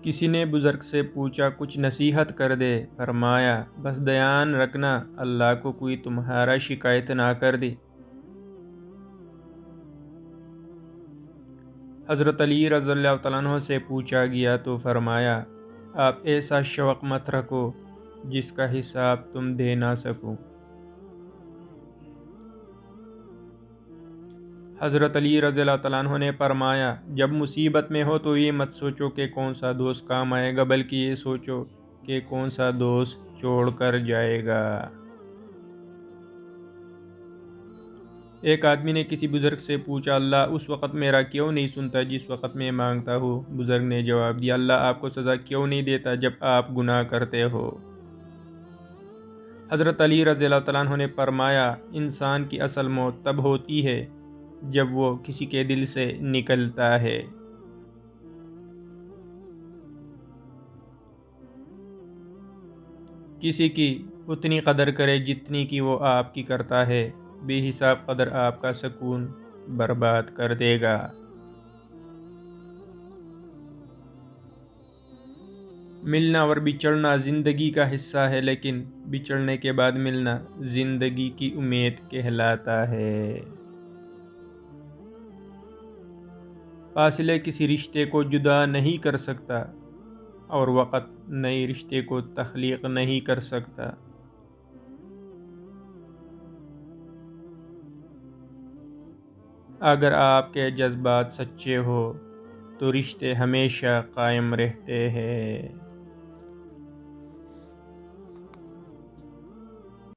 کسی نے بزرگ سے پوچھا کچھ نصیحت کر دے، فرمایا بس دھیان رکھنا اللہ کو کوئی تمہارا شکایت نہ کر دے۔ حضرت علی رضی اللہ تعالیٰ عنہ سے پوچھا گیا تو فرمایا آپ ایسا شوق مت رکھو جس کا حساب تم دے نہ سکو۔ حضرت علی رضی اللہ تعالیٰ عنہ نے فرمایا جب مصیبت میں ہو تو یہ مت سوچو کہ کون سا دوست کام آئے گا، بلکہ یہ سوچو کہ کون سا دوست چھوڑ کر جائے گا۔ ایک آدمی نے کسی بزرگ سے پوچھا اللہ اس وقت میرا کیوں نہیں سنتا جس وقت میں مانگتا ہوں؟ بزرگ نے جواب دیا اللہ آپ کو سزا کیوں نہیں دیتا جب آپ گناہ کرتے ہو؟ حضرت علی رضی اللہ تعالیٰ عنہ نے فرمایا انسان کی اصل موت تب ہوتی ہے جب وہ کسی کے دل سے نکلتا ہے۔ کسی کی اتنی قدر کرے جتنی کی وہ آپ کی کرتا ہے، بے حساب قدر آپ کا سکون برباد کر دے گا۔ ملنا اور بچھڑنا زندگی کا حصہ ہے، لیکن بچھڑنے کے بعد ملنا زندگی کی امید کہلاتا ہے۔ فاصلے کسی رشتے کو جدا نہیں کر سکتا اور وقت نئے رشتے کو تخلیق نہیں کر سکتا۔ اگر آپ کے جذبات سچے ہو تو رشتے ہمیشہ قائم رہتے ہیں۔